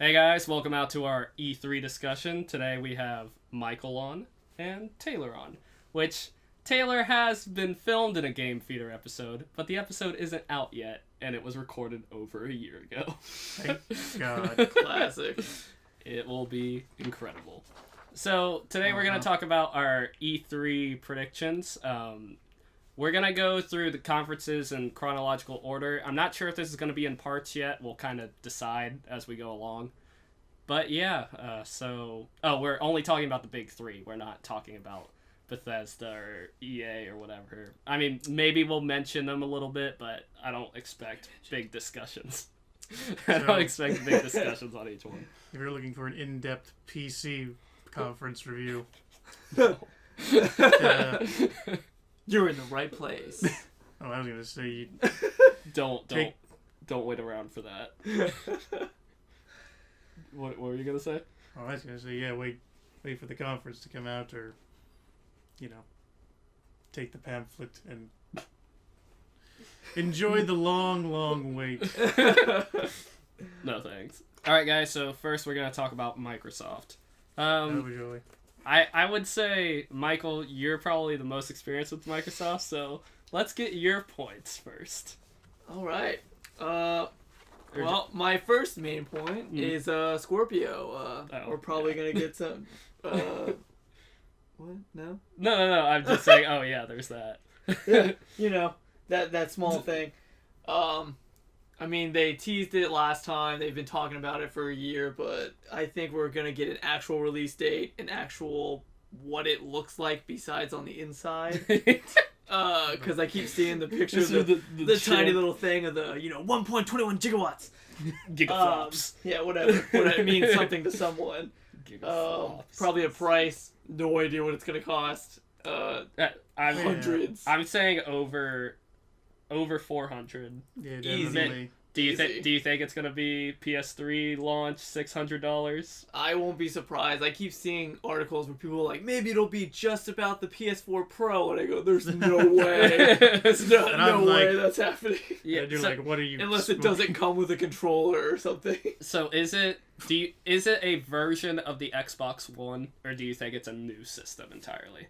Hey guys, welcome out to our E3 discussion. Today we have Michael on and Taylor on, which Taylor has been filmed in a Game Feeder episode, but the episode isn't out yet, and it was recorded over a year ago. Thank God. Classic. It will be incredible. So today we're going to talk about our E3 predictions. We're going to go through the conferences in chronological order. I'm not sure if this is going to be in parts yet. We'll kind of decide as we go along. But yeah, we're only talking about the big three. We're not talking about Bethesda or EA or whatever. I mean, maybe we'll mention them a little bit, but I don't expect big discussions. I don't expect big discussions on each one. If you're looking for an in-depth PC conference review, You're in the right place. I was gonna say Don't wait around for that. What were you gonna say? I was gonna say wait for the conference to come out, or take the pamphlet and enjoy the long wait. No thanks. All right, guys. So first, we're gonna talk about Microsoft. Joey. I would say, Michael, you're probably the most experienced with Microsoft, so let's get your points first. All right. Well, my first main point is Scorpio. We're probably gonna get some. What? No. No. I'm just saying. Oh yeah, there's that. Yeah, that small thing. I mean, they teased it last time. They've been talking about it for a year, but I think we're going to get an actual release date, an actual what it looks like besides on the inside. Because I keep seeing the picture of the tiny little thing of the, 1.21 gigawatts. Gigaflops. Yeah, whatever. What I mean, something to someone. Probably a price. No idea what it's going to cost. Hundreds. I'm saying over 400. Yeah, definitely. Do you think it's gonna be PS3 launch $600? I won't be surprised. I keep seeing articles where people are like, maybe it'll be just about the PS4 Pro, and I go, there's no way. There's no way that's happening. Yeah, you're like, what are you? Unless it doesn't come with a controller or something. So is it a version of the Xbox One, or do you think it's a new system entirely?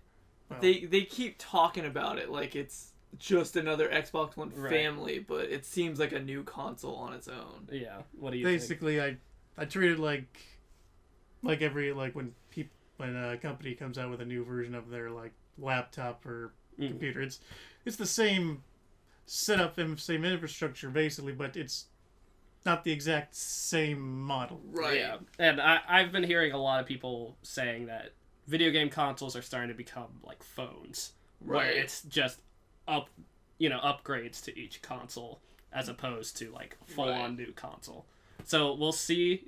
Well, they keep talking about it like it's just another Xbox One family, but it seems like a new console on its own. Yeah. What do you think? Basically, I treat it like when a company comes out with a new version of their laptop or computer. It's the same setup and same infrastructure basically, but it's not the exact same model. Right. Yeah. And I've been hearing a lot of people saying that video game consoles are starting to become like phones, where it's just upgrades to each console as opposed to like full-on new console. So we'll see,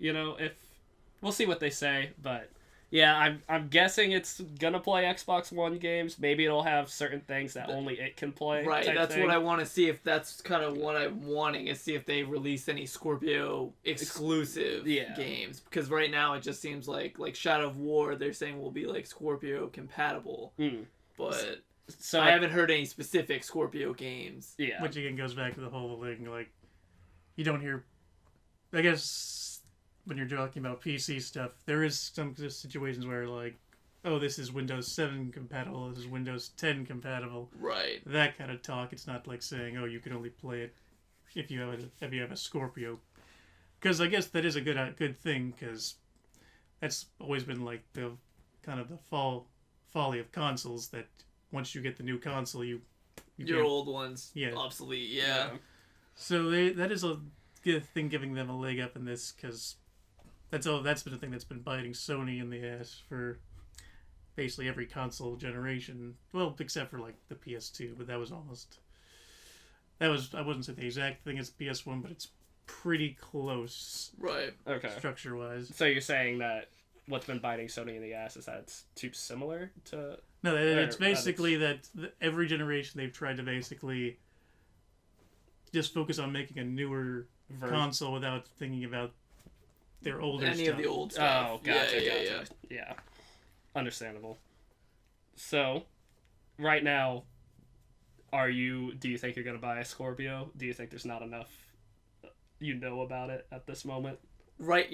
we'll see what they say, but yeah, I'm guessing it's gonna play Xbox One games. Maybe it'll have certain things that only it can play. Right, that's what I want to see. If that's kind of what I'm wanting, is see if they release any Scorpio exclusive games. Because right now it just seems like Shadow of War, they're saying will be like Scorpio compatible, but. So I haven't heard any specific Scorpio games. Yeah. Which again goes back to the whole thing, you don't hear... I guess when you're talking about PC stuff, there is some situations where this is Windows 7 compatible, this is Windows 10 compatible. Right. That kind of talk. It's not like saying, you can only play it if you have a Scorpio. Because I guess that is a good thing, because that's always been the kind of the folly of consoles, that once you get the new console, your old one's obsolete. Yeah. So that is a good thing, giving them a leg up in this, because that's been a thing that's been biting Sony in the ass for basically every console generation. Well, except for the PS2, but that was I wouldn't say the exact thing as PS1, but it's pretty close. Right. Okay. Structure wise. So you're saying that what's been biting Sony in the ass is that it's too similar to... No, it's basically that every generation they've tried to basically just focus on making a newer console without thinking about their older stuff. Any of the old stuff. Oh, gotcha. Yeah. Understandable. So, right now, do you think you're going to buy a Scorpio? Do you think there's not enough about it at this moment? right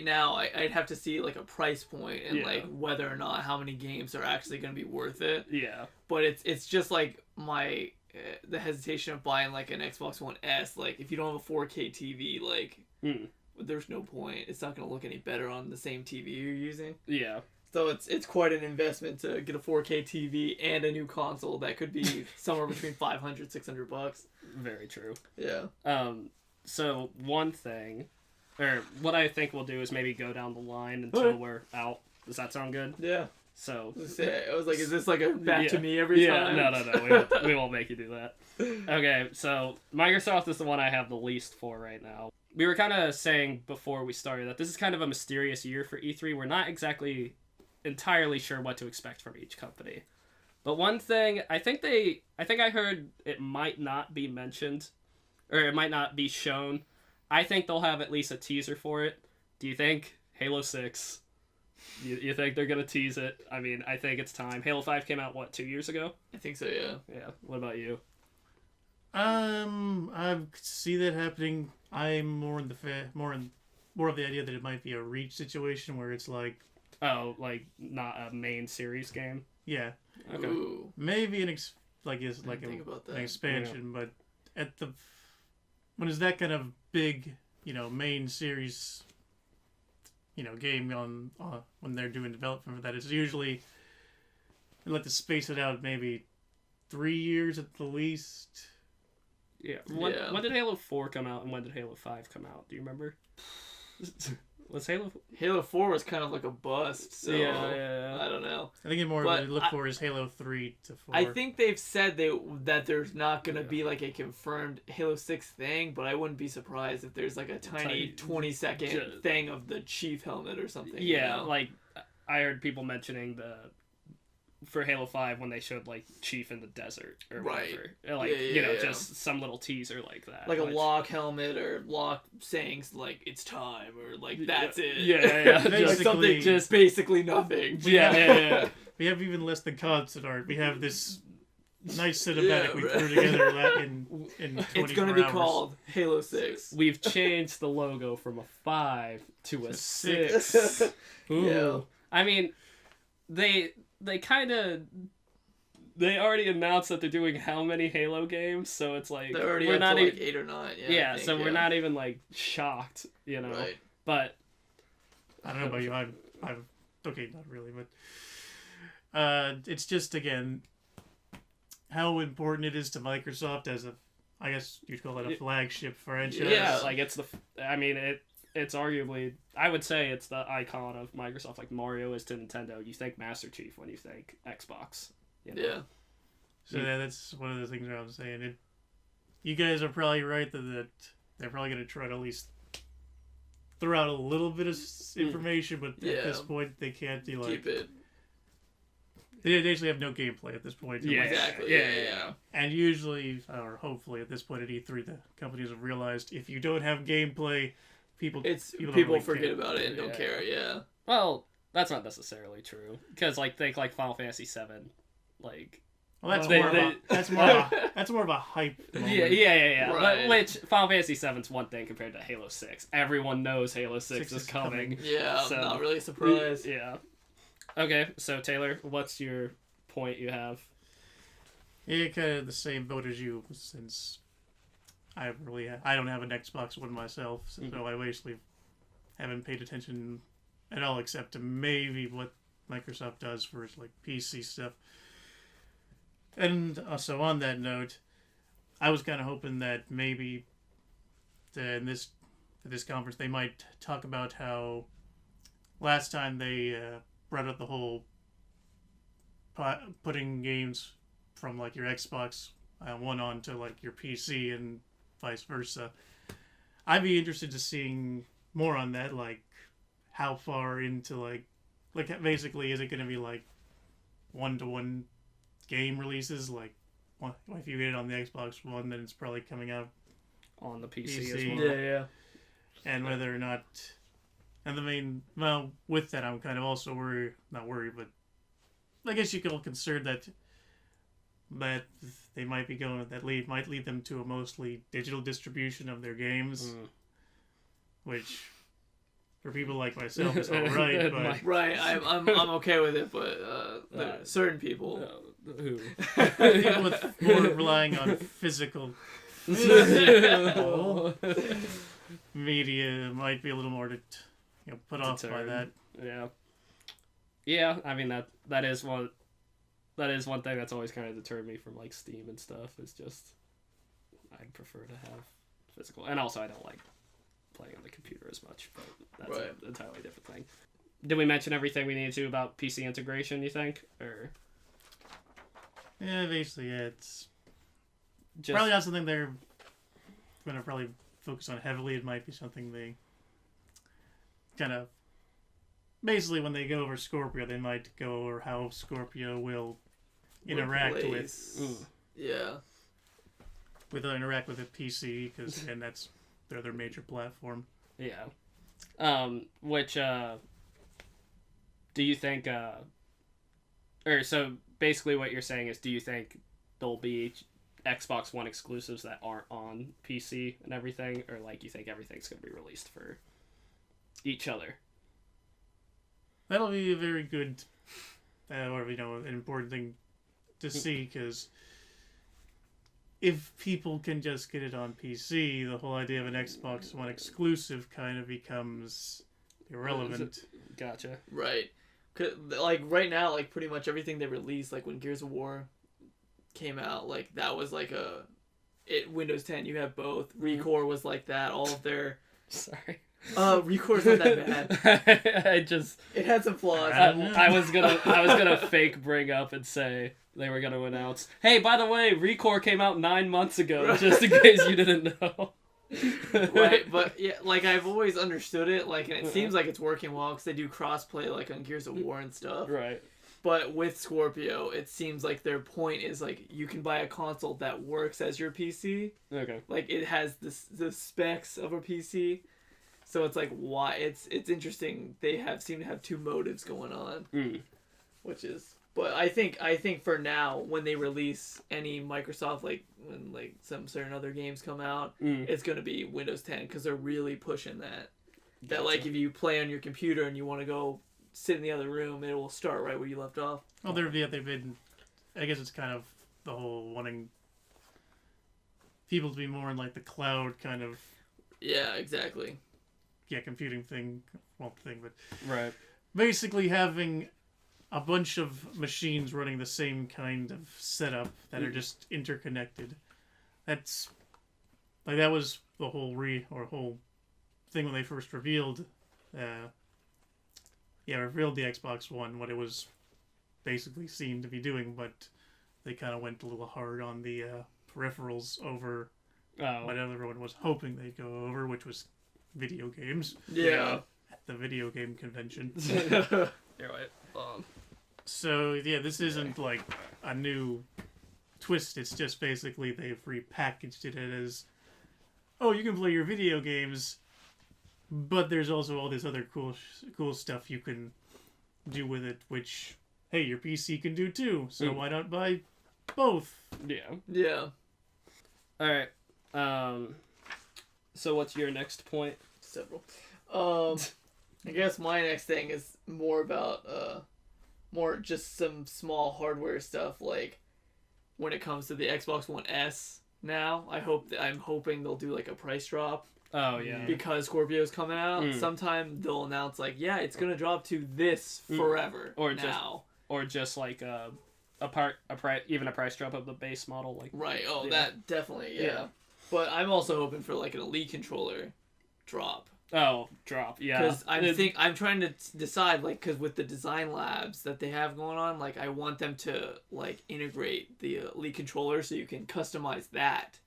now I'd have to see like a price point and Yeah. like whether or not how many games are actually going to be worth it. Yeah. But it's just like my the hesitation of buying like an Xbox One S. Like if you don't have a 4K TV, like there's no point. It's not going to look any better on the same TV you're using. Yeah. So it's quite an investment to get a 4K TV and a new console that could be somewhere between $500-$600. Very true. Yeah. So one thing, or what I think we'll do is maybe go down the line until we're out. Does that sound good? Yeah. So I was like, is this like a back to me every time? No. We won't make you do that. Okay, so Microsoft is the one I have the least for right now. We were kind of saying before we started that this is kind of a mysterious year for E3. We're not exactly entirely sure what to expect from each company. But one thing, I think I heard it might not be mentioned, or it might not be shown. I think they'll have at least a teaser for it. Do you think Halo 6? You think they're going to tease it? I mean, I think it's time. Halo 5 came out, what, 2 years ago? I think so, yeah. Yeah. What about you? I see that happening. I'm more of the idea that it might be a Reach situation where it's like, Oh, like not a main series game? yeah, Okay. Ooh. maybe an Think about that. an expansion, but when is that kind of big, main series, game on when they're doing development for that, it's usually they like to space it out maybe 3 years at the least. Yeah. When did Halo 4 come out and when did Halo 5 come out? Do you remember? Was Halo 4 was kind of like a bust, so Yeah. I don't know. I think more But what I look for is Halo 3 to 4. I think they've said that there's not going to be like a confirmed Halo 6 thing, but I wouldn't be surprised if there's like a tiny 20-second thing of the Chief helmet or something. Yeah, like I heard people mentioning for Halo 5 when they showed like Chief in the desert or whatever. Like, just some little teaser like that. Like a Locke helmet or Locke saying like it's time or like that's it. Yeah. Like something just basically nothing. Yeah. We have even less than concept art. We have this nice cinematic we threw together in 24 It's going to be hours. called Halo 6. We've changed the logo from a 5 to a 6. Ooh. Yeah. I mean, they already announced that they're doing how many Halo games, so it's like They're already we're up not to even like 8 or 9. yeah, so we're not even like shocked, Right. But I don't know about you. I'm okay, not really, but it's just again how important it is to Microsoft as I guess you'd call it a flagship franchise. yeah, like it's it's arguably, I would say it's the icon of Microsoft, like Mario is to Nintendo. You think Master Chief when you think Xbox. Yeah. So that's one of the things I'm saying. You guys are probably right that they're probably going to try to at least throw out a little bit of information, but at this point they can't do like... Keep it. They actually have no gameplay at this point. Yeah, Exactly. Yeah. And usually, or hopefully at this point at E3, the companies have realized if you don't have gameplay, people don't really forget care. about it and don't care. Yeah. Well, that's not necessarily true because like think like Final Fantasy VII, like. Well, that's more of a hype moment. Yeah. Right. But which Final Fantasy VII's one thing compared to Halo 6. Everyone knows Halo 6 is coming. Yeah, so, I'm not really surprised. Yeah. Okay, so Taylor, what's your point you have? Yeah, kind of the same boat as you, since I don't have an Xbox One myself, so I basically haven't paid attention at all, except to maybe what Microsoft does for its like PC stuff. And also on that note, I was kind of hoping that maybe in this conference they might talk about how last time they brought up the whole putting games from like your Xbox One onto like your PC and vice versa. I'd be interested to seeing more on that, like how far into like basically is it going to be like 1-to-1 game releases, like if you get it on the Xbox One, then it's probably coming out on the PC as well. Yeah. And whether or not, and well, with that, I'm kind of also not worried, but I guess you could concerned that they might be going, might lead them to a mostly digital distribution of their games, which for people like myself, it's all right. But Right, I'm okay with it, but there are certain people. Who? people with more relying on physical media might be a little more put off by that. Yeah. Yeah, I mean that is one thing that's always kind of deterred me from like Steam and stuff. Is just I'd prefer to have physical, and also I don't like playing on the computer as much. But that's an entirely different thing. Did we mention everything we needed to about PC integration? You think, or? Yeah, basically, yeah. It's Just, probably not something they're going to probably focus on heavily. It might be something they kind of... Basically, when they go over Scorpio, they might go over how Scorpio will interact with... Yeah. Interact with a PC, because, again, that's their other major platform. Yeah. Which, do you think, or so basically what you're saying is, do you think there'll be Xbox One exclusives that aren't on PC and everything, or like you think everything's going to be released for each other? That'll be a very good, or an important thing to see, because if people can just get it on PC, the whole idea of an Xbox One exclusive kind of becomes irrelevant. Gotcha. Right. Like, right now, like, pretty much everything they released, like, when Gears of War came out, like, that was, like, Windows 10, you have both. Recore was like that, all of their... Sorry. Recore's not that bad. It had some flaws. I was gonna fake bring up and say they were gonna announce, hey, by the way, Recore came out 9 months ago, just in case you didn't know. Right, but yeah, like, I've always understood it, like, and it seems like it's working well because they do crossplay, like, on Gears of War and stuff. Right. But with Scorpio, it seems like their point is, like, you can buy a console that works as your PC. Okay. Like, it has the specs of a PC. So it's like, why? It's interesting. They seem to have two motives going on, which is. But I think for now, when they release any Microsoft, like when like some certain other games come out, it's gonna be Windows 10 because they're really pushing that. Gotcha. That like if you play on your computer and you want to go sit in the other room, it will start right where you left off. Well, they've been. I guess it's kind of the whole wanting people to be more in like the cloud kind of. Yeah, exactly. Yeah, computing thing, but right. Basically having a bunch of machines running the same kind of setup that are just interconnected. That's like that was the whole whole thing when they first revealed revealed the Xbox One, what it was basically seen to be doing, but they kind of went a little hard on the peripherals over what everyone was hoping they'd go over, which was video games. Yeah. At the video game convention. You're right. So, yeah, this isn't like a new twist. It's just basically they've repackaged it as, oh, you can play your video games, but there's also all this other cool stuff you can do with it, which, hey, your PC can do too. So why not buy both? Yeah. Yeah. All right. So what's your next point? Several. I guess my next thing is more about more just some small hardware stuff, like when it comes to the Xbox One S now. I'm hoping they'll do like a price drop. Oh yeah. Because Scorpio's coming out. Sometime they'll announce like, yeah, it's gonna drop to this forever. Or now. Just like even a price drop of the base model, like. Right. Oh, that definitely. Yeah. But I'm also hoping for like an Elite controller drop. Oh, drop, yeah. Because I'm trying to decide, like, because with the design labs that they have going on, like, I want them to, like, integrate the Elite controller so you can customize that.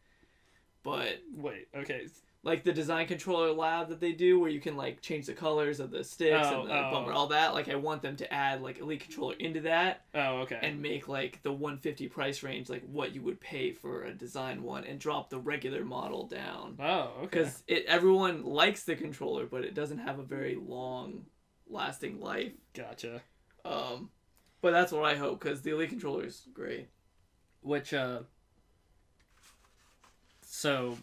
But... Wait, okay. Like, the design controller lab that they do, where you can, like, change the colors of the sticks and the bumper, all that. Like, I want them to add, like, Elite controller into that. Oh, okay. And make, like, the 150 price range, like, what you would pay for a design one, and drop the regular model down. Oh, okay. Because everyone likes the controller, but it doesn't have a very long-lasting life. Gotcha. But that's what I hope, because the Elite controller is great. Which, so...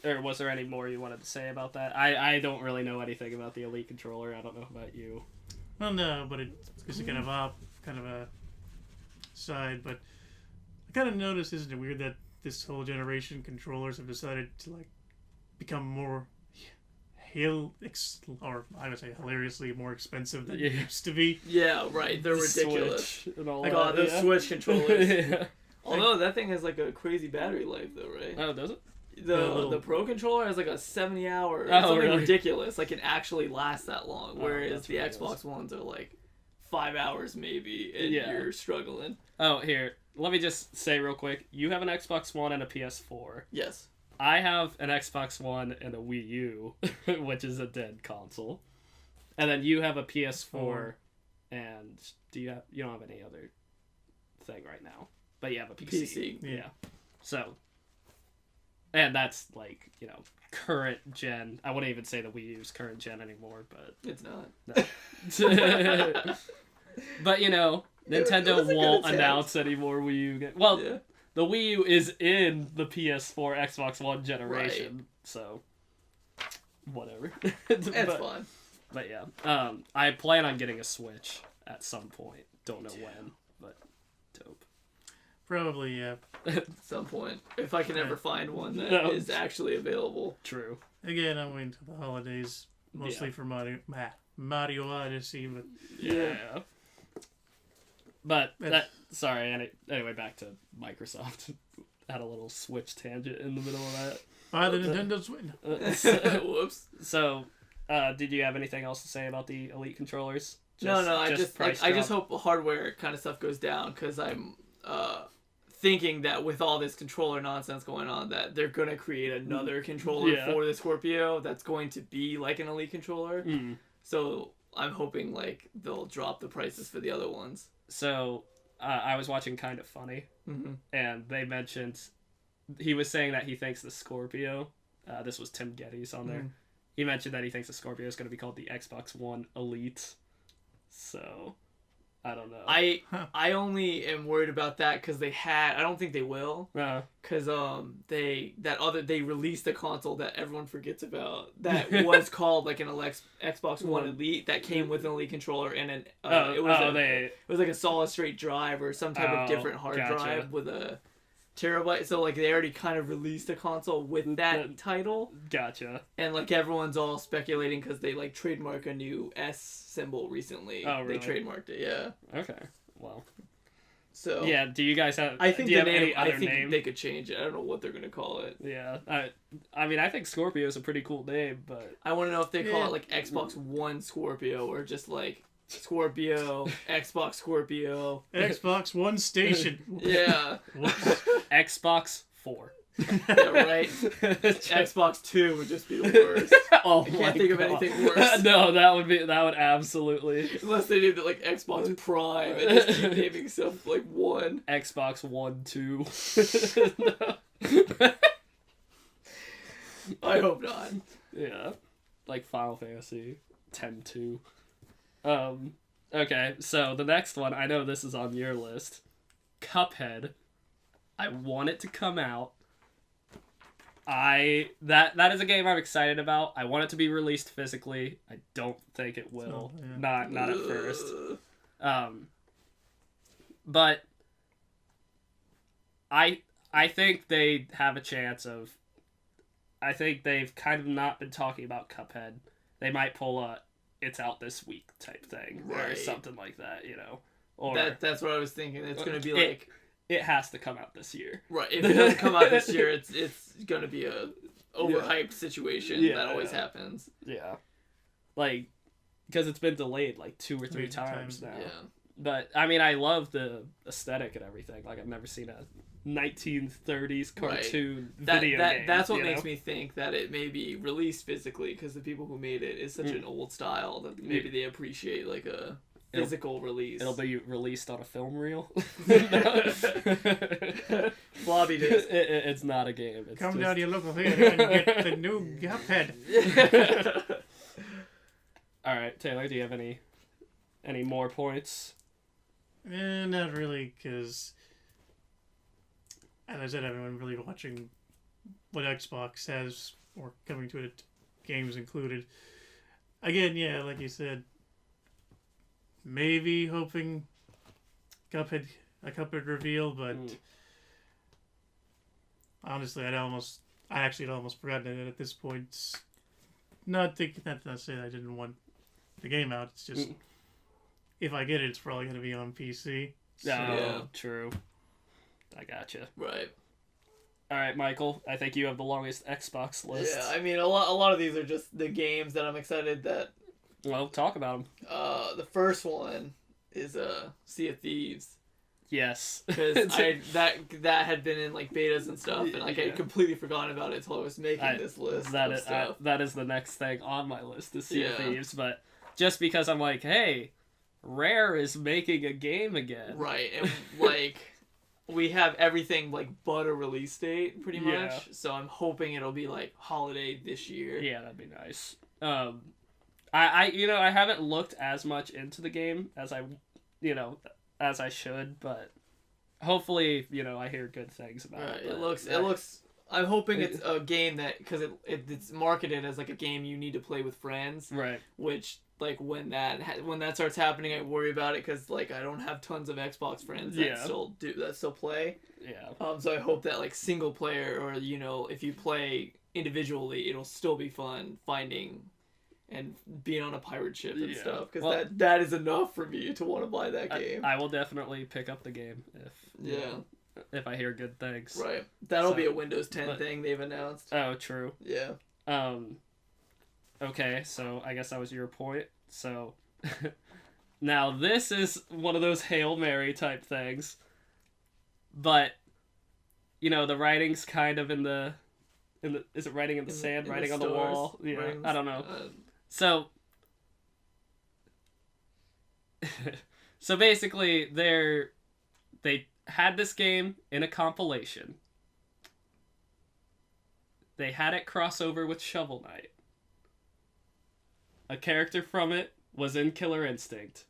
or was there any more you wanted to say about that? I don't really know anything about the Elite controller. I don't know about you. Well, no, but it's just kind of a side. But I kind of noticed, isn't it weird that this whole generation controllers have decided to like become more hilariously more expensive than they used to be. Yeah, right. They're ridiculous. Switch and all Like, that, the Switch controllers. Yeah. Although that thing has like a crazy battery life, though, right? Oh, does it? The Pro controller has like a 70-hour. Oh, something really? ridiculous. Like, it actually lasts that long. Oh, Whereas that's the ridiculous. Xbox Ones are like 5 hours maybe, and Yeah. you're struggling. Oh, here. Let me just say real quick. You have an Xbox One and a PS4. Yes. I have an Xbox One and a Wii U, which is a dead console. And then you have a PS4, and you don't have any other thing right now, but you have a PC. Yeah. So, and that's like, current gen. I wouldn't even say the Wii U's current gen anymore, but It's not. no. But Nintendo was a good won't attempt. announce any more Wii U. Well, Yeah. the Wii U is in the PS4, Xbox One generation, so whatever. It's but, fun. But yeah, I plan on getting a Switch at some point. Don't know when, but dope. Probably, yeah. At some point. If I can ever find one that is actually available. True. Again, I'm waiting till the holidays, mostly for Mario Odyssey, but Yeah. But anyway, back to Microsoft. Had a little Switch tangent in the middle of that. buy the Nintendo Switch. Whoops. So, did you have anything else to say about the Elite controllers? No. I just price hope hardware kind of stuff goes down, because I'm thinking that with all this controller nonsense going on, that they're gonna create another controller for the Scorpio that's going to be like an Elite controller. Mm. So I'm hoping like they'll drop the prices for the other ones. So, I was watching Kind of Funny, and they mentioned, he was saying that he thinks the Scorpio, this was Tim Geddes on there, he mentioned that he thinks the Scorpio is going to be called the Xbox One Elite. So, I don't know. I only am worried about that because I don't think they will, because they released a console that everyone forgets about that was called like an Xbox One Elite that came with an Elite controller and it was like a solid state drive or some type of different hard drive with a terabyte. So like they already kind of released a console with that title. Gotcha. And like everyone's all speculating because they like trademark a new S symbol recently. Oh, really? They trademarked it, yeah. Okay. Well. So yeah. Do you guys have? I think do you the have name. any I other think name? they could change it. I don't know what they're gonna call it. Yeah. I mean, I think Scorpio is a pretty cool name, but I want to know if they call it like Xbox One Scorpio or just like Scorpio, Xbox Scorpio, Xbox One Station. Yeah. Xbox 4. Yeah, right. Xbox 2 would just be the worst. Oh, I can't think of anything worse. No, that would absolutely. Unless they named it like Xbox Prime and just keep naming stuff like 1. Xbox 1, 2. I hope not. Yeah. Like Final Fantasy 10-2. Okay, so the next one, I know this is on your list. Cuphead. I want it to come out. That is a game I'm excited about. I want it to be released physically. I don't think it will. Not at first. But I think they have a chance of. I think they've kind of not been talking about Cuphead. They might pull a "it's out this week" type thing or something like that, Or that's what I was thinking. It's gonna be like. It has to come out this year. Right. If it doesn't come out this year, it's gonna be a overhyped situation. That always happens. Yeah. Like, because it's been delayed like 2 or 3 times now. Yeah. But I mean, I love the aesthetic and everything. Like, I've never seen a 1930s cartoon video game. That's what makes me think that it may be released physically, because the people who made it is such an old style that maybe they appreciate like a physical release. It'll be released on a film reel. Floppy disk. It's not a game. It's Come just... down to your local theater and get the new Cuphead. All right, Taylor, do you have any more points? Not really, because as I said, I haven't been really watching what Xbox has, or coming to it, games included. Again, yeah, like you said, maybe hoping a Cuphead reveal, but honestly, I actually had almost forgotten it at this point. It's not to say I didn't want the game out. It's just if I get it, it's probably going to be on PC. So. Yeah, true. I gotcha. Right. All right, Michael. I think you have the longest Xbox list. Yeah, I mean, a lot of these are just the games that I'm excited that. Well, talk about them. The first one is Sea of Thieves. Yes. Because that had been in like betas and stuff, and like I had completely forgotten about it until I was making this list. That is the next thing on my list is Sea of Thieves, but just because I'm like, hey, Rare is making a game again. Right, and like we have everything like but a release date pretty much. Yeah. So I'm hoping it'll be like holiday this year. Yeah, that'd be nice. I haven't looked as much into the game as I should, but hopefully, I hear good things about it. It looks. I'm hoping it's a game that, because it's marketed as like a game you need to play with friends. Right. Which like when that starts happening, I worry about it because like I don't have tons of Xbox friends that still play. Yeah. So I hope that like single player, or if you play individually, it'll still be fun finding and being on a pirate ship and stuff, because that is enough for me to want to buy that game. I will definitely pick up the game if I hear good things. Right. That'll be a Windows 10 thing they've announced. Oh, true. Yeah. Okay, so I guess that was your point. So now this is one of those Hail Mary type things, but the writing's kind of in the is it writing in the sand, writing on the wall? Yeah, I don't know. So basically they had this game in a compilation. They had it cross over with Shovel Knight. A character from it was in Killer Instinct.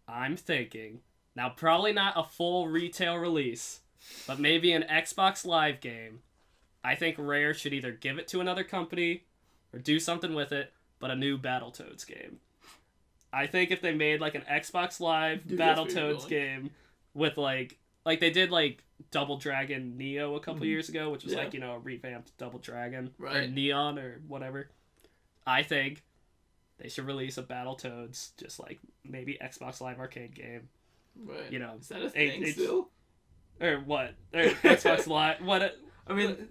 I'm thinking, now probably not a full retail release, but maybe an Xbox Live game. I think Rare should either give it to another company or do something with it, but a new Battletoads game. I think if they made like an Xbox Live Battletoads game with like they did like Double Dragon Neo a couple years ago, which was like, a revamped Double Dragon or Neon or whatever. I think they should release a Battletoads, just like maybe Xbox Live Arcade game. Right. Is that a thing still? Or what? Or Xbox Live? What? I mean,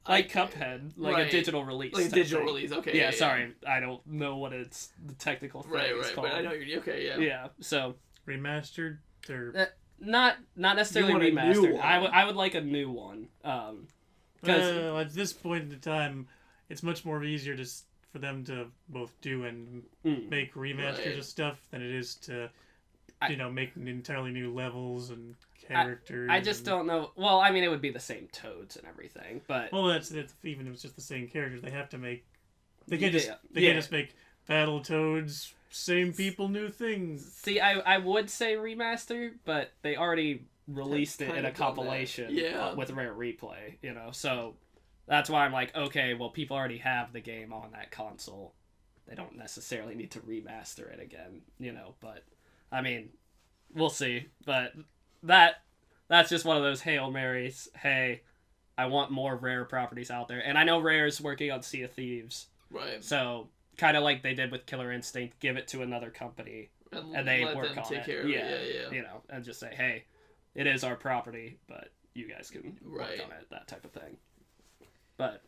like Cuphead, like a digital release. Like a digital release, okay. Yeah, sorry. I don't know what it's the technical thing is called. But I know you're okay, yeah. Yeah, so remastered or not necessarily remastered. I would like a new one. At this point in time, it's much more easier for them to both do and make remasters of stuff than it is to make entirely new levels and characters. I just don't know. Well, I mean, it would be the same Toads and everything, but that's even if it's just the same characters, they have to make. They can't just make Battletoads. Same people, new things. See, I would say remaster, but they already released it in a compilation with Rare Replay, so that's why I'm like, okay, well, people already have the game on that console. They don't necessarily need to remaster it again, but, I mean, we'll see. But that's just one of those Hail Marys. Hey, I want more Rare properties out there. And I know Rare's working on Sea of Thieves. Right. So, kind of like they did with Killer Instinct, give it to another company, and they work on it. Yeah. And just say, hey, it is our property, but you guys can work on it, that type of thing. But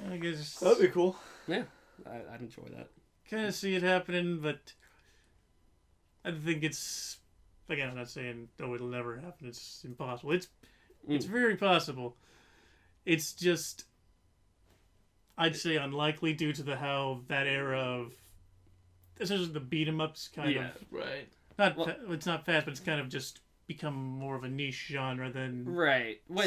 I guess that'd be cool. Yeah, I'd enjoy that. Kind of see it happening, but I think it's, again, I'm not saying it'll never happen. It's impossible. It's very possible. It's just, I'd say unlikely due to how that era of, especially the beat 'em ups kind of it's not fast, but it's kind of just become more of a niche genre than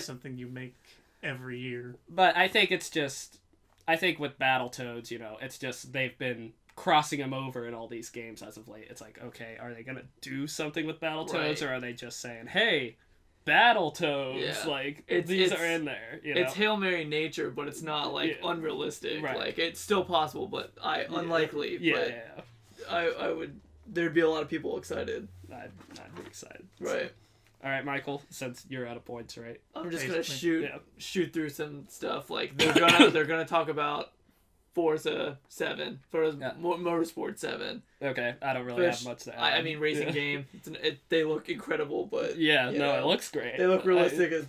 something you make every year. But I think with Battletoads, it's just they've been crossing them over in all these games as of late. It's like, okay, are they gonna do something with Battletoads, or are they just saying, hey, Battletoads. Yeah. Like It's- these it's- are in there. You know? It's Hail Mary nature, but it's not like Yeah. unrealistic. Right. Like it's still possible, but unlikely. Yeah, but yeah. I would. There'd be a lot of people excited. I'd be excited. Right. All right, Michael. Since you're out of points, right? I'm just Basically. gonna shoot through some stuff. Like they're gonna talk about Forza 7, Motorsport 7. Okay, I don't really have much to add. I mean, racing game. They look incredible, but Yeah, you no, know, it looks great. they look realistic as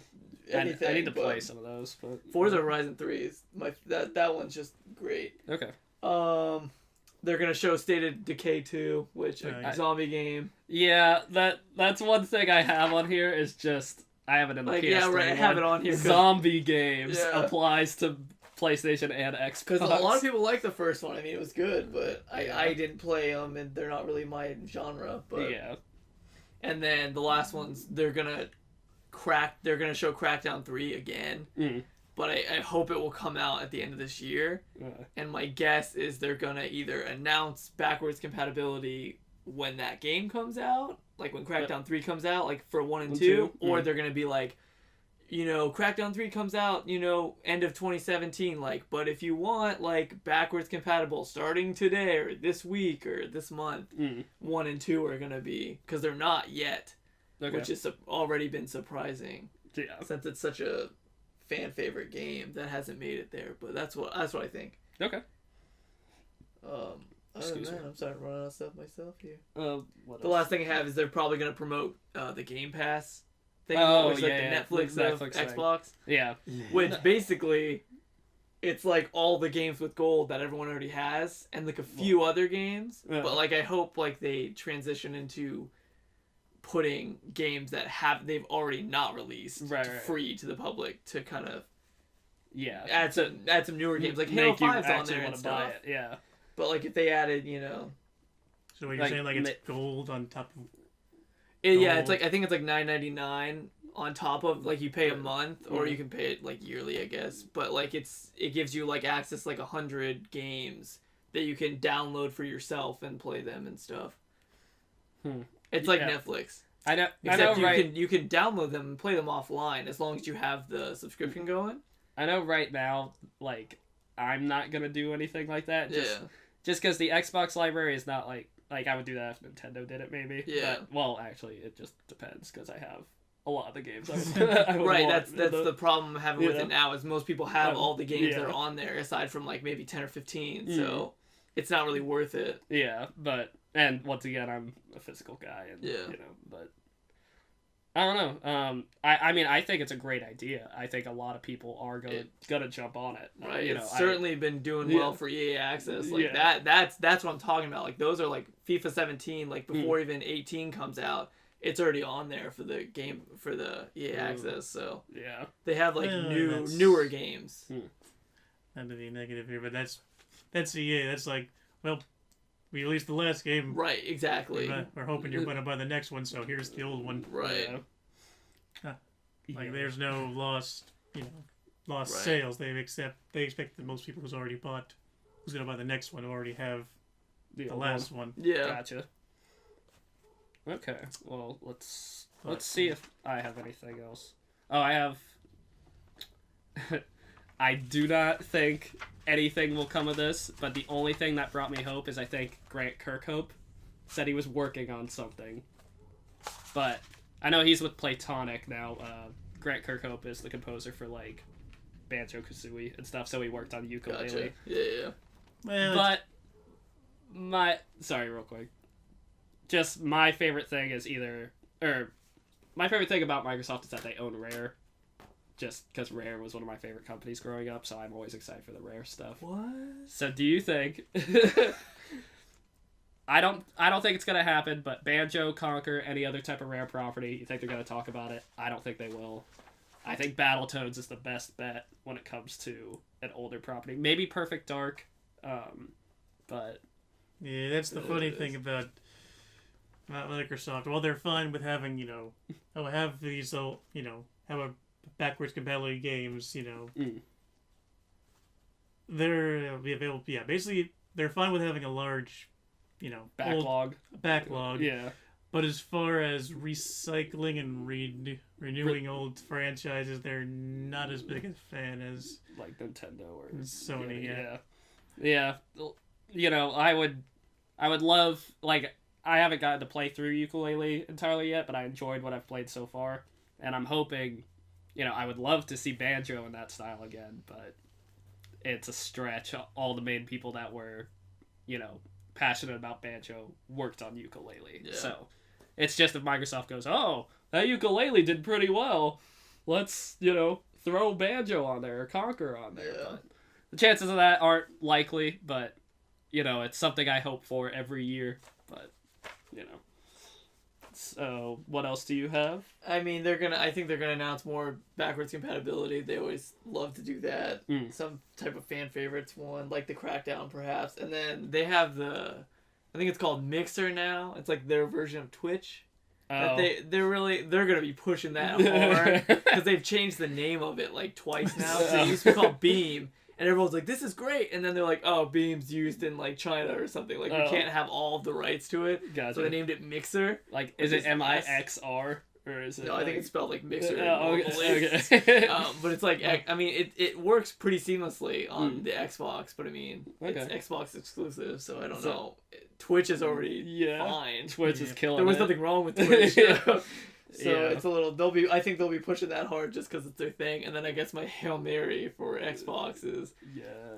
I anything. need to but play some of those, but Forza Horizon 3 is that one's just great. okay. They're gonna show State of Decay 2, which a Nice. zombie game. Yeah, that's one thing I have on here is just I have it in the Like PS3 yeah, right. I have one. it on here Zombie games Yeah. applies to PlayStation and Xbox. because a lot of people like the first one. I mean, it was good, but I didn't play them, and they're not really my genre. But Yeah. And then the last ones, they're gonna show Crackdown 3 again. Mm. But I hope it will come out at the end of this year. And my guess is they're gonna either announce backwards compatibility when that game comes out, like when Crackdown 3 comes out, like for 1 and 2, or they're gonna be like, you know, Crackdown 3 comes out, you know, end of 2017, like, but if you want, like, backwards compatible starting today or this week or this month, 1 and 2 are gonna be, because they're not yet, which has already been surprising. Yeah. Since it's such a fan favorite game that hasn't made it there, but that's what I think. Okay. Other than that, I'm starting to run out of stuff myself here. What The else? last thing I have is they're probably gonna promote the Game Pass thing, which is like yeah, the Netflix of thing. Xbox, Yeah. which basically it's like all the games with gold that everyone already has, and like a few other games. Yeah. But like I hope like they transition into putting games that they've already not released Right. free to the public to kind of Yeah. add some newer games like Halo Make you 5's on actually there wanna and buy stuff. it. Yeah. But like if they added, you know, So what you're Like, saying, like it's gold on top of... yeah, it's Gold. like I think it's like $9.99 on top of like you pay a month or you can pay it like yearly, I guess. But like it gives you like access to like 100 games that you can download for yourself and play them and stuff. It's like Yeah. Netflix. I know, Except right? you can download them and play them offline as long as you have the subscription going. I know right now, like, I'm not gonna do anything like that. Just, Yeah. Just because the Xbox library is not like I would do that if Nintendo did it, maybe. Yeah. But, well, actually, it just depends because I have a lot of the games. I would Right, want that's the problem I'm having with Yeah. it now is most people have all the games that Yeah. are on there aside from like maybe 10 or 15, so it's not really worth it. Yeah, and once again, I'm a physical guy, and Yeah. you know, but I don't know. I mean, I think it's a great idea. I think a lot of people are gonna jump on it. Right, You know, it's certainly been doing Yeah. well for EA Access. Like Yeah. that's what I'm talking about. Like those are like FIFA 17. Like before even 18 comes out, it's already on there for the game for the EA Access. So yeah. they have like Yeah, newer games. Not to be negative here, but that's EA. That's like, well, we released the last game. Right, exactly. We're hoping you're going to buy the next one, so here's the old one. Right. Like, there's no lost Right. sales. They expect that most people who's already bought, who's going to buy the next one, already have the old last one. Yeah. Gotcha. Okay. Well, let's see if I have anything else. Oh, I have. I do not think anything will come of this, but the only thing that brought me hope is I think Grant Kirkhope said he was working on something. But I know he's with Playtonic now. Grant Kirkhope is the composer for like Banjo-Kazooie and stuff, so he worked on Ukulele. Gotcha. Yeah. Well, But sorry, real quick. Just my favorite thing is my favorite thing about Microsoft is that they own Rare. Just because Rare was one of my favorite companies growing up, so I'm always excited for the Rare stuff. What? So do you think? I don't think it's gonna happen. But Banjo, Conquer, any other type of Rare property, you think they're gonna talk about it? I don't think they will. I think Battletoads is the best bet when it comes to an older property. Maybe Perfect Dark, but yeah, that's the funny thing about Microsoft. Well, they're fine with having, have these, have a backwards compatibility games, they're be available. Yeah, basically, they're fine with having a large, backlog. backlog. Yeah. But as far as recycling and renewing old franchises, they're not as big a fan as like Nintendo or Sony. Yeah. You know, I would love, like, I haven't gotten to play through Yooka-Laylee entirely yet, but I enjoyed what I've played so far, and I'm hoping, you know, I would love to see Banjo in that style again, but it's a stretch. All the main people that were, you know, passionate about Banjo worked on Yooka-Laylee. Yeah. So it's just if Microsoft goes, oh, that Yooka-Laylee did pretty well, let's, you know, throw Banjo on there or Conquer on there. Yeah. But the chances of that aren't likely, but, you know, it's something I hope for every year. But, you know. So, what else do you have? I mean, I think they're gonna announce more backwards compatibility. They always love to do that. Some type of fan favorites one, like the Crackdown, perhaps. And then they have I think it's called Mixer now. It's like their version of Twitch. Oh. They're gonna be pushing that hard because they've changed the name of it like twice now. So it used to be called Beam, and everyone's like, "This is great," and then they're like, "Oh, Beam's used in like China or something. Like we can't have all of the rights to it." Gotcha. So they named it Mixer. Like, is it Mixr? Or is it? No, I think it's spelled like Mixer. Okay. But it's like, I mean, it works pretty seamlessly on the Xbox, but I mean, it's Xbox exclusive, so I don't know. Twitch is already fine. Twitch is killing. There was nothing wrong with Twitch. So Yeah. it's a little. I think they'll be pushing that hard just because it's their thing. And then I guess my Hail Mary for Xbox is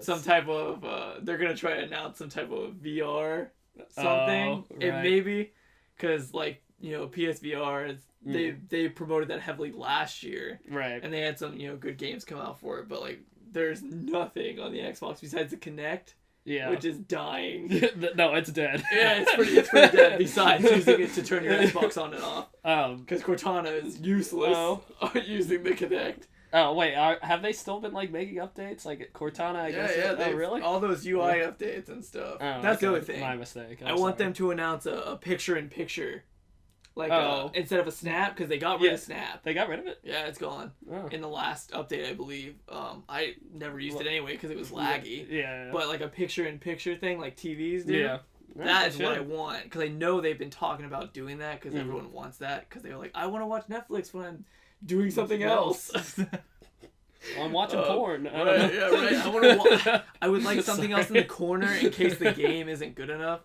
some type of. They're gonna try to announce some type of VR something. It maybe, because like, you know, PSVR is. They promoted that heavily last year, right? And they had some, you know, good games come out for it, but like there's nothing on the Xbox besides the Kinect, which is dying. No, it's dead. Yeah, it's pretty dead. Besides using it to turn your Xbox on and off, because Cortana is useless using the Kinect. Oh wait, have they still been like making updates like Cortana? I guess. Yeah. Really? All those UI updates and stuff. That's the other thing. My mistake. I want them to announce a picture-in-picture. Like, instead of a snap, because they got rid of snap. They got rid of it? Yeah, it's gone. In the last update, I believe. I never used it anyway, because it was laggy. Yeah. But, like, a picture-in-picture thing, like TVs do. Yeah. That is what I want. Because I know they've been talking about doing that, because everyone wants that. Because they're like, I want to watch Netflix when I'm doing something else. I'm watching porn. Right, yeah, right. I would like something else in the corner in case the game isn't good enough.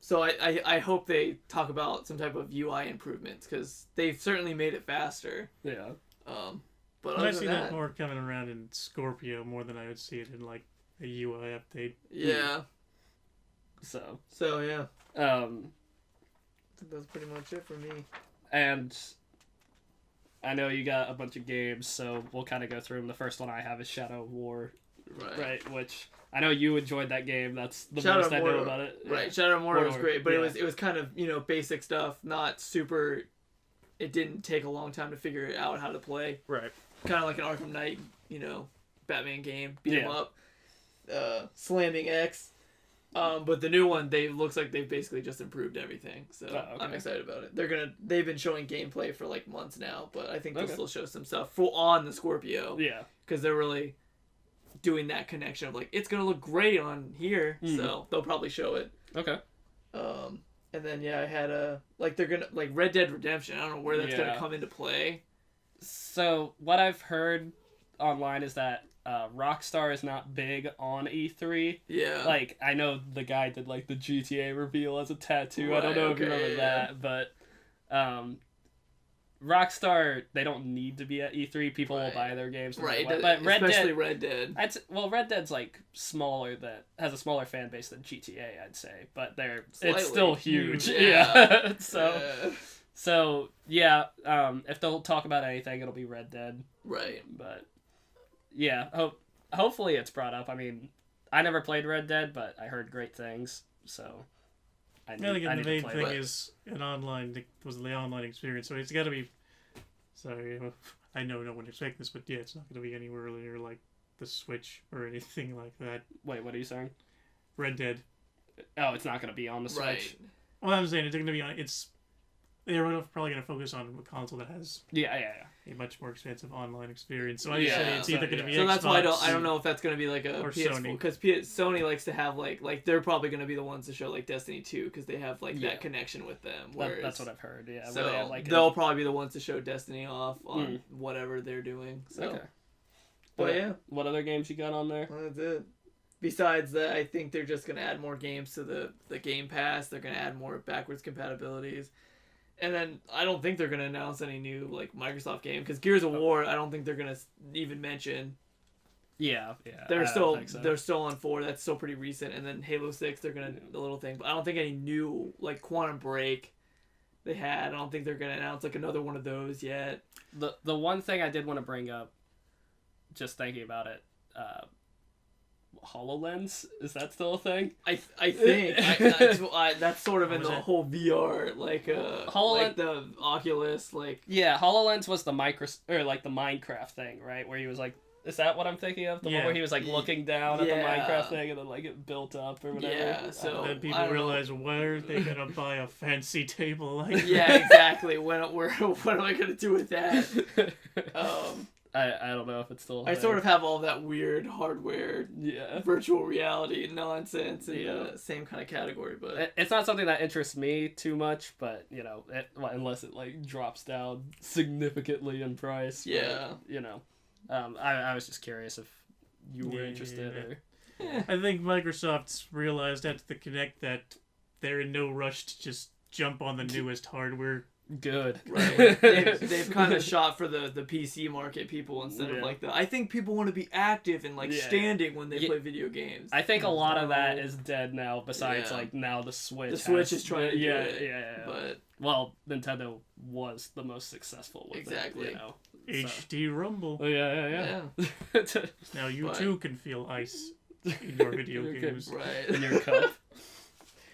So I hope they talk about some type of UI improvements, because they've certainly made it faster. Yeah. But I see that more coming around in Scorpio more than I would see it in like a UI update. Yeah. So yeah. I think that's pretty much it for me. And I know you got a bunch of games, so we'll kind of go through them. The first one I have is Shadow of War. Right, which I know you enjoyed that game. That's the most I know about it. Right, Shadow of Mordor was great, but it was kind of, you know, basic stuff, not super. It didn't take a long time to figure out how to play. Right. Kind of like an Arkham Knight, you know, Batman game, beat 'em up, slamming X. But the new one, looks like they've basically just improved everything, so I'm excited about it. They've been showing gameplay for like months now, but I think they'll still show some stuff full on the Scorpio. Yeah. Because they're really doing that connection of like, it's gonna look great on here, so they'll probably show it. Okay. And then I had they're gonna like Red Dead Redemption. I don't know where that's gonna come into play. So what I've heard online is that Rockstar is not big on E3. Yeah. Like, I know the guy did like the GTA reveal as a tattoo. Right, I don't know if you remember that, but Rockstar, they don't need to be at E3. People will buy their games. Right, but especially Red Dead. Red Dead's like smaller, has a a fan base than GTA, I'd say, but it's still huge. Yeah. So if they'll talk about anything, it'll be Red Dead. Right. But yeah, hopefully it's brought up. I mean, I never played Red Dead, but I heard great things, so I think the main thing is the online experience. So it's got to be. Sorry, I know no one expects this, but it's not going to be anywhere near like the Switch or anything like that. Wait, what are you saying? Red Dead. Oh, it's not going to be on the Switch. Right. Well, I'm saying it's going to be on. It's they're probably going to focus on a console that has Yeah. a much more expansive online experience. So I Yeah. say it's either going to be So Xbox that's why I don't know if that's going to be like a or PS4 Sony. because Sony likes to have like they're probably going to be the ones to show like Destiny 2 because they have like that connection with them. Whereas, That's what I've heard. Yeah. So where they have, like, they'll probably be the ones to show Destiny off on whatever they're doing. So. Okay. But yeah, what other games you got on there? that's it. Besides that, I think they're just going to add more games to the Game Pass. They're going to add more backwards compatibilities. And then I don't think they're going to announce any new like Microsoft game because Gears of War, I don't think they're going to even mention. Yeah. They're still think so. they're still on 4. That's still pretty recent. And then Halo 6, they're going to the little thing. But I don't think any new like Quantum Break they had. I don't think they're going to announce like another one of those yet. The one thing I did want to bring up, just thinking about it, HoloLens, is that still a thing? I think that's sort of in the whole VR like like the Oculus like Yeah, HoloLens was the Minecraft thing, right? Where he was like, is that what I'm thinking of? The one where he was like looking down at the Minecraft thing and then like it built up or whatever. Yeah, so then people realize why are they gonna buy a fancy table like that? Yeah, exactly. What am I gonna do with that? I don't know if it's still. I sort of have all that weird hardware, virtual reality nonsense in the same kind of category, but it's not something that interests me too much. But unless it like drops down significantly in price. Yeah. But, I was just curious if you were interested. Or... I think Microsoft's realized after the Kinect that they're in no rush to just jump on the newest hardware. Good. Right. They've kind of shot for the PC market people instead of like I think people want to be active and like standing when they play video games. I think a lot of that is dead now. Besides, like now the Switch. The Switch is trying to do it. Yeah. But well, Nintendo was the most successful with it. HD Rumble. Oh, yeah. Now you too can feel ice in your video games. Right. In your cup.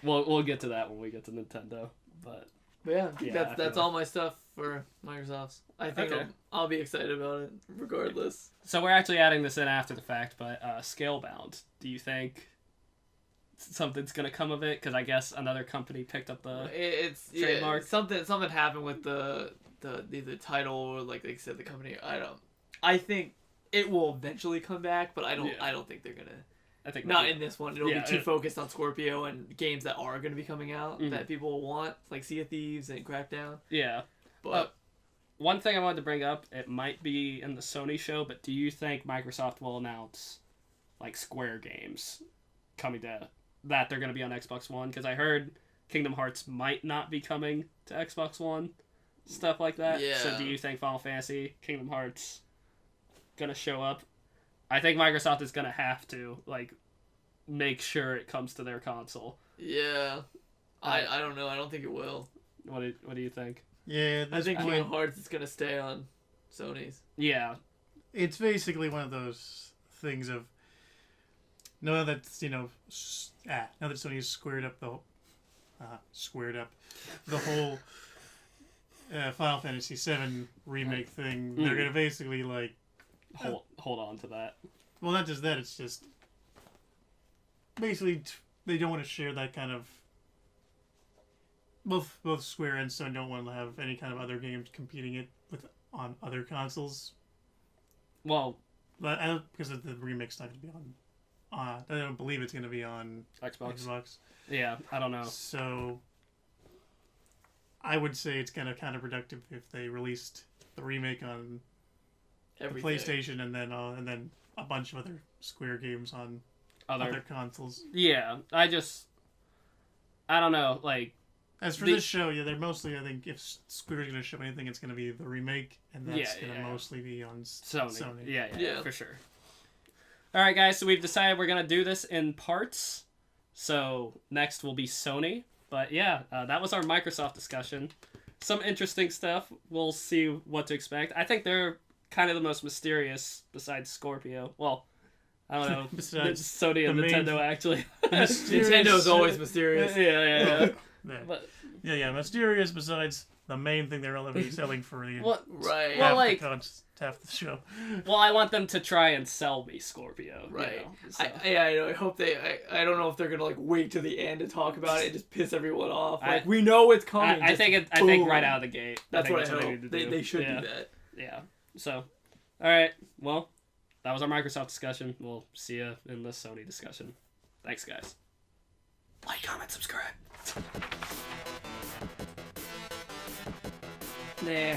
We'll get to that when we get to Nintendo, but. But yeah, that's all my stuff for Microsoft's. I think I'll be excited about it regardless. So we're actually adding this in after the fact, but Scalebound, do you think something's gonna come of it? Because I guess another company picked up the trademark. Something happened with the title or like they said the company. I think it will eventually come back, but I don't think they're gonna. I think not in this one. It'll be too focused on Scorpio and games that are going to be coming out that people will want, like Sea of Thieves and Crackdown. Yeah. But one thing I wanted to bring up, it might be in the Sony show, but do you think Microsoft will announce like Square games coming to that they're going to be on Xbox One? Because I heard Kingdom Hearts might not be coming to Xbox One, stuff like that. Yeah. So do you think Final Fantasy, Kingdom Hearts, gonna show up? I think Microsoft is gonna have to like make sure it comes to their console. Yeah, I don't know. I don't think it will. What do you think? Yeah, I think Kingdom Hearts is gonna stay on Sony's. Yeah, it's basically one of those things of now that now that Sony's squared up the whole Final Fantasy VII remake thing. They're gonna basically like. Hold on to that. Well, not just that. It's just basically they don't want to share that kind of. Both Square and Sony don't want to have any kind of other games competing it with on other consoles. Well, but because the remake's not going to be on. I don't believe it's going to be on Xbox. Yeah, I don't know. So I would say it's kind of counterproductive if they released the remake on. Everything. PlayStation and then a bunch of other Square games on other consoles. Yeah, I don't know. Like as for this show, they're mostly. I think if Square's gonna show anything, it's gonna be the remake, and that's gonna mostly be on Sony. Yeah, for sure. All right, guys. So we've decided we're gonna do this in parts. So next will be Sony, but that was our Microsoft discussion. Some interesting stuff. We'll see what to expect. I think they're kind of the most mysterious besides Scorpio. Well, I don't know. Besides Sony and Nintendo, actually. Nintendo's always mysterious. Yeah. But Yeah, mysterious. Besides the main thing they're only be selling for the well, Right. Well, half, like- half the show. well, I want them to try and sell me Scorpio. Right. You know, so. I know. I hope they. I don't know if they're gonna like wait to the end to talk about it and just piss everyone off. Like we know it's coming. I think I think right out of the gate. That's what I they hope. need to do. They should Yeah. do that. Yeah. So, all right. Well, that was our Microsoft discussion. We'll see you in the Sony discussion. Thanks, guys. Like, comment, subscribe. Nah.